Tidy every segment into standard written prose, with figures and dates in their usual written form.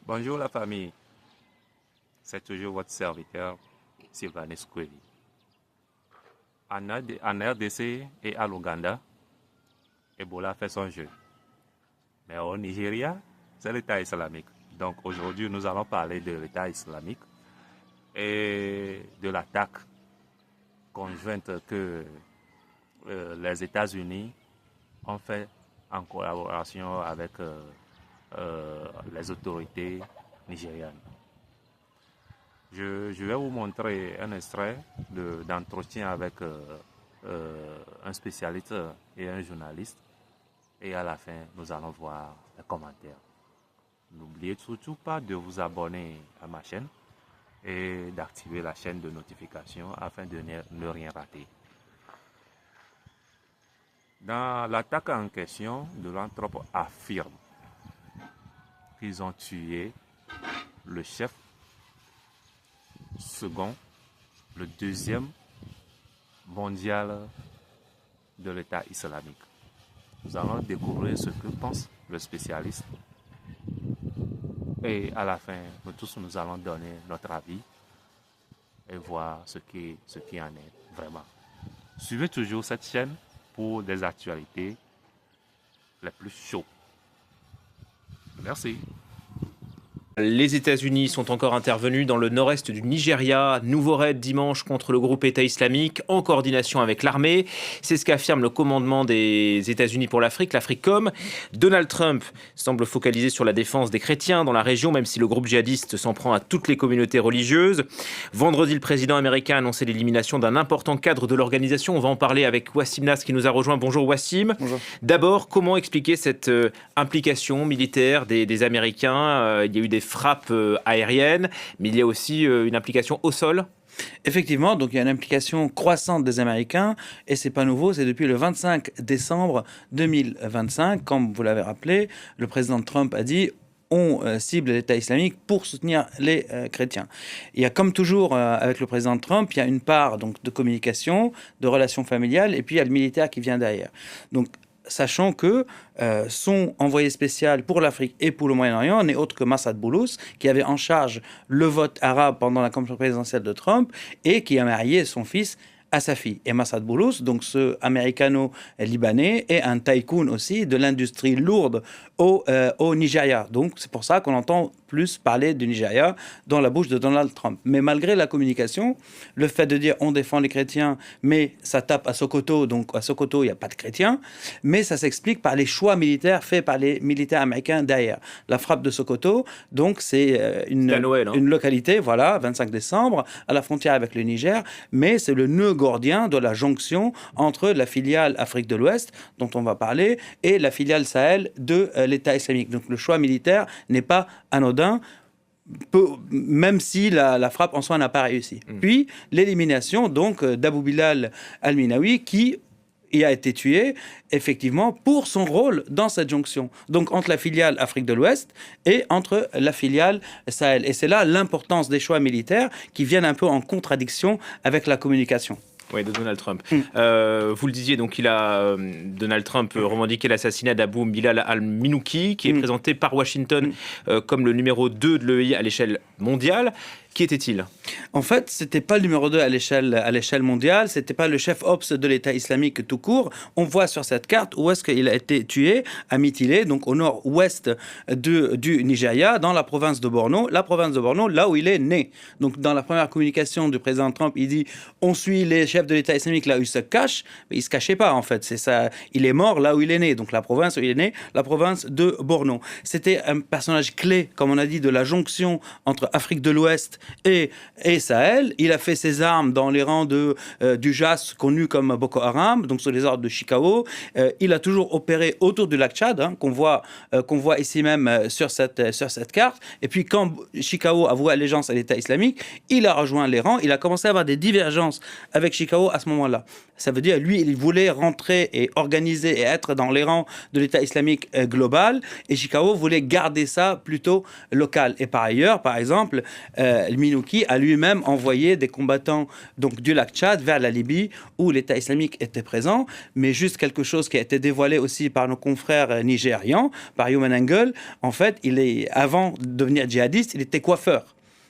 Bonjour la famille, c'est toujours votre serviteur Sylvanus Kweli. En RDC et à l'Ouganda, Ebola fait son jeu. Mais au Nigeria, c'est l'État islamique. Donc aujourd'hui, nous allons parler de l'État islamique et de l'attaque conjointe que les États-Unis ont fait en collaboration avec les autorités nigérianes. Je vais vous montrer un extrait d'entretien avec un spécialiste et un journaliste. Et à la fin, nous allons voir les commentaires. N'oubliez surtout pas de vous abonner à ma chaîne et d'activer la chaîne de notification afin de ne rien rater. Dans l'attaque en question, Donald Trump affirme qu'ils ont tué le chef second, le deuxième mondial de l'État islamique. Nous allons découvrir ce que pense le spécialiste et à la fin, nous tous nous allons donner notre avis et voir ce qui en est vraiment. Suivez toujours cette chaîne pour des actualités les plus chaudes. Merci. Les États-Unis sont encore intervenus dans le nord-est du Nigeria. Nouveau raid dimanche contre le groupe État islamique en coordination avec l'armée. C'est ce qu'affirme le commandement des États-Unis pour l'Afrique, l'Africom. Donald Trump semble focaliser sur la défense des chrétiens dans la région, même si le groupe djihadiste s'en prend à toutes les communautés religieuses. Vendredi, le président américain a annoncé l'élimination d'un important cadre de l'organisation. On va en parler avec Wassim Nas qui nous a rejoint. Bonjour Wassim. Bonjour. D'abord, comment expliquer cette implication militaire des Américains? Il y a eu des frappes aériennes, mais il y a aussi une implication au sol. Effectivement, donc il y a une implication croissante des Américains et c'est pas nouveau, c'est depuis le 25 décembre 2025, comme vous l'avez rappelé, le président Trump a dit on cible l'État islamique pour soutenir les chrétiens. Il y a comme toujours avec le président Trump, il y a une part donc de communication, de relations familiales et puis il y a le militaire qui vient derrière. Donc sachant que son envoyé spécial pour l'Afrique et pour le Moyen-Orient n'est autre que Massad Boulos, qui avait en charge le vote arabe pendant la campagne présidentielle de Trump et qui a marié son fils à sa fille. Et Massad Boulos, donc ce américano-libanais, est un tycoon aussi de l'industrie lourde au Nigeria. Donc c'est pour ça qu'on entend plus parler du Nigeria dans la bouche de Donald Trump. Mais malgré la communication, le fait de dire on défend les chrétiens, mais ça tape à Sokoto, donc à Sokoto il n'y a pas de chrétiens, mais ça s'explique par les choix militaires faits par les militaires américains derrière. La frappe de Sokoto, donc c'est une localité, voilà, 25 décembre, à la frontière avec le Niger, mais c'est le nœud gordien de la jonction entre la filiale Afrique de l'Ouest, dont on va parler, et la filiale Sahel de l'État islamique. Donc le choix militaire n'est pas anodin, même si la frappe en soi n'a pas réussi. Puis l'élimination donc d'Abou Bilal al-Minawi qui a été tué effectivement pour son rôle dans cette jonction, donc entre la filiale Afrique de l'Ouest et entre la filiale Sahel. Et c'est là l'importance des choix militaires qui viennent un peu en contradiction avec la communication. Oui, de Donald Trump. Vous le disiez, donc Donald Trump revendiquait l'assassinat d'Abou Bilal al-Minouki, qui est présenté par Washington comme le numéro 2 de l'EI à l'échelle mondiale. Qui était-il ? En fait, c'était pas le numéro 2 à l'échelle mondiale, c'était pas le chef ops de l'État islamique tout court. On voit sur cette carte où est-ce qu'il a été tué, à Mitile, donc au nord-ouest du Nigeria, dans la province de Borno. La province de Borno, là où il est né. Donc dans la première communication du président Trump, il dit on suit les chefs de l'État islamique là où ils se cachent, mais il se cachait pas en fait. C'est ça, il est mort là où il est né. Donc la province où il est né, la province de Borno. C'était un personnage clé, comme on a dit, de la jonction entre Afrique de l'Ouest et Sahel. Il a fait ses armes dans les rangs du JAS, connu comme Boko Haram, donc sous les ordres de Chikao. Il a toujours opéré autour du lac Tchad, qu'on voit ici même sur cette carte. Et puis quand Chikao a voué allégeance à l'État islamique, il a rejoint les rangs. Il a commencé à avoir des divergences avec Chicao à ce moment-là. Ça veut dire, lui, il voulait rentrer et organiser et être dans les rangs de l'État islamique global, et Chicao voulait garder ça plutôt local. Et par ailleurs, par exemple, le Minouki a lui-même envoyé des combattants donc, du lac Tchad vers la Libye, où l'État islamique était présent, mais juste quelque chose qui a été dévoilé aussi par nos confrères nigérians, par Human Angle, en fait, avant de devenir djihadiste, il était coiffeur.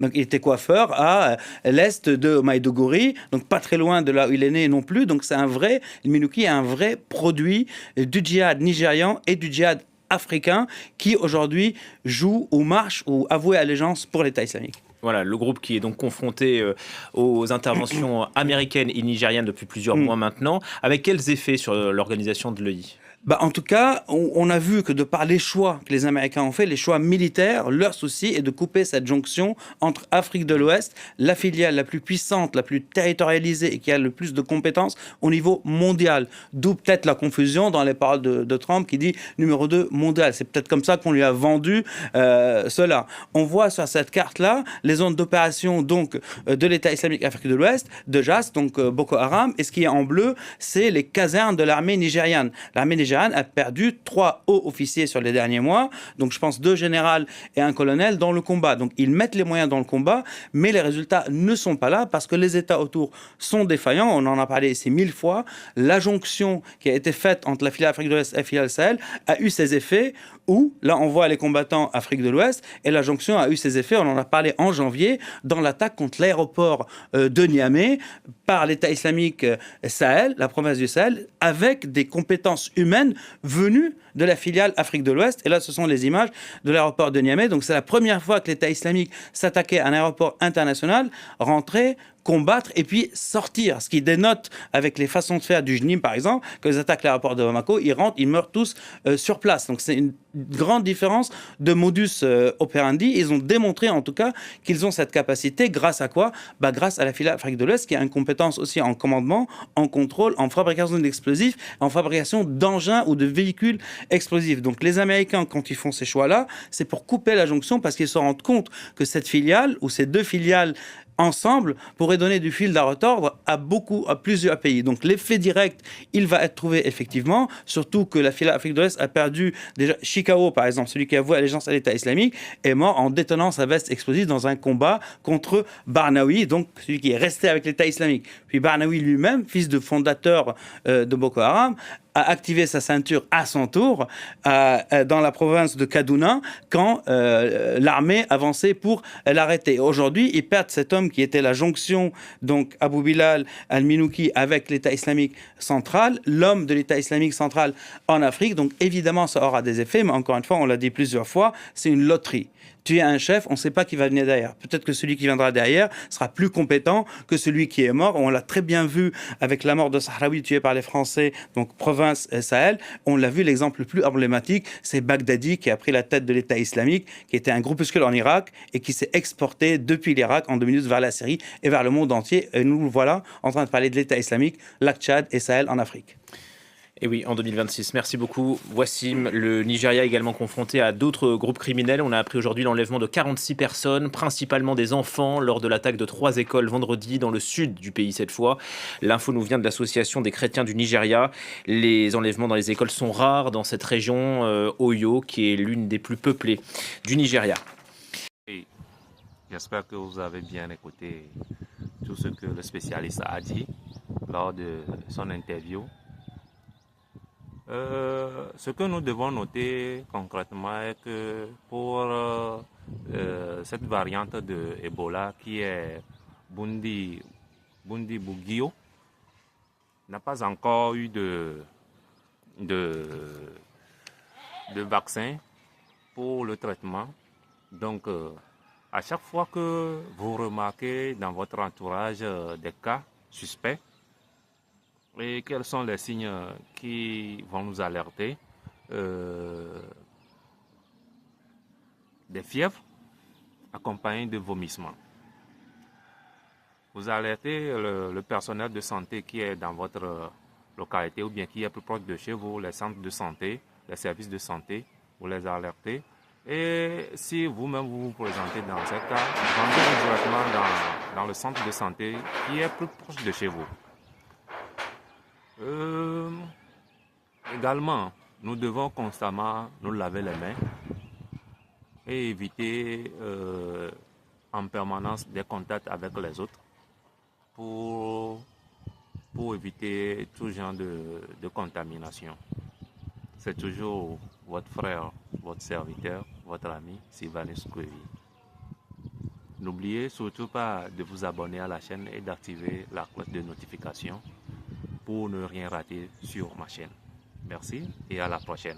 Donc, il était coiffeur à l'est de Maïdougouri, donc pas très loin de là où il est né non plus. Donc, le Minouki est un vrai produit du djihad nigérian et du djihad africain qui aujourd'hui joue ou marche ou avoue allégeance pour l'État islamique. Voilà, le groupe qui est donc confronté aux interventions américaines et nigériennes depuis plusieurs mois maintenant. Avec quels effets sur l'organisation de l'EI ? En tout cas, on a vu que de par les choix que les Américains ont fait, les choix militaires, leur souci est de couper cette jonction entre Afrique de l'Ouest, la filiale la plus puissante, la plus territorialisée et qui a le plus de compétences au niveau mondial. D'où peut-être la confusion dans les paroles de Trump qui dit numéro 2 mondial. C'est peut-être comme ça qu'on lui a vendu cela. On voit sur cette carte-là les zones d'opération donc de l'État islamique Afrique de l'Ouest, de JAS, donc Boko Haram, et ce qui est en bleu, c'est les casernes de l'armée nigériane. L'armée nigériane a perdu 3 hauts officiers sur les derniers mois, donc je pense 2 généraux et un colonel dans le combat. Donc ils mettent les moyens dans le combat, mais les résultats ne sont pas là parce que les États autour sont défaillants. On en a parlé ici 1000 fois. La jonction qui a été faite entre la filiale Afrique de l'Ouest et la filiale Sahel a eu ses effets où, là, on voit les combattants Afrique de l'Ouest et la jonction a eu ses effets. On en a parlé en janvier dans l'attaque contre l'aéroport de Niamey par l'État islamique Sahel, la province du Sahel, avec des compétences humaines venues de la filiale Afrique de l'Ouest. Et là, ce sont les images de l'aéroport de Niamey. Donc, c'est la première fois que l'État islamique s'attaquait à un aéroport international, rentrer, combattre et puis sortir. Ce qui dénote avec les façons de faire du JNIM, par exemple, quand ils attaquent l'aéroport de Bamako, ils rentrent, ils meurent tous sur place. Donc, c'est une grande différence de modus operandi. Ils ont démontré, en tout cas, qu'ils ont cette capacité. Grâce à quoi ? Grâce à la filiale Afrique de l'Ouest, qui a une compétence aussi en commandement, en contrôle, en fabrication d'explosifs, en fabrication d'engins ou de véhicules explosifs. Donc, les Américains, quand ils font ces choix-là, c'est pour couper la jonction parce qu'ils se rendent compte que cette filiale ou ces 2 filiales ensemble pourrait donner du fil à retordre à plusieurs pays. Donc l'effet direct, il va être trouvé effectivement, surtout que la filiale Afrique de l'Ouest a perdu déjà Chicao, par exemple, celui qui a avoué allégeance à l'État islamique, est mort en détonant sa veste explosive dans un combat contre Barnaoui, donc celui qui est resté avec l'État islamique. Puis Barnaoui lui-même, fils de fondateur de Boko Haram, a activé sa ceinture à son tour dans la province de Kaduna quand l'armée avançait pour l'arrêter. Aujourd'hui, ils perdent cet homme qui était la jonction, donc Abou Bilal al-Minouki avec l'État islamique central, l'homme de l'État islamique central en Afrique. Donc évidemment, ça aura des effets, mais encore une fois, on l'a dit plusieurs fois, c'est une loterie. Tu es un chef, on ne sait pas qui va venir derrière. Peut-être que celui qui viendra derrière sera plus compétent que celui qui est mort. On l'a très bien vu avec la mort de Sahraoui tué par les Français, donc province Sahel. On l'a vu, l'exemple le plus emblématique, c'est Baghdadi qui a pris la tête de l'État islamique, qui était un groupuscule en Irak et qui s'est exporté depuis l'Irak en 2012 vers la Syrie et vers le monde entier. Et nous voilà en train de parler de l'État islamique, lac Tchad et Sahel en Afrique. Et oui, en 2026. Merci beaucoup, Wassim. Le Nigeria est également confronté à d'autres groupes criminels. On a appris aujourd'hui l'enlèvement de 46 personnes, principalement des enfants, lors de l'attaque de 3 écoles vendredi dans le sud du pays cette fois. L'info nous vient de l'association des chrétiens du Nigeria. Les enlèvements dans les écoles sont rares dans cette région Oyo, qui est l'une des plus peuplées du Nigeria. Et j'espère que vous avez bien écouté tout ce que le spécialiste a dit lors de son interview. Ce que nous devons noter concrètement est que pour cette variante de Ebola qui est Bundi Bugio, n'a pas encore eu de vaccin pour le traitement. Donc, à chaque fois que vous remarquez dans votre entourage des cas suspects, et quels sont les signes qui vont nous alerter? Des fièvres accompagnées de vomissements. Vous alertez le personnel de santé qui est dans votre localité ou bien qui est plus proche de chez vous, les centres de santé, les services de santé, vous les alertez. Et si vous-même vous vous présentez dans ce cas, rendez-vous directement dans le centre de santé qui est plus proche de chez vous. Euh, Également, nous devons constamment nous laver les mains et éviter en permanence des contacts avec les autres pour, pour éviter tout genre de contamination. C'est toujours votre frère, votre serviteur, votre ami, Sylvanus Coury. N'oubliez surtout pas de vous abonner à la chaîne et d'activer la cloche de notification pour ne rien rater sur ma chaîne. Merci et à la prochaine.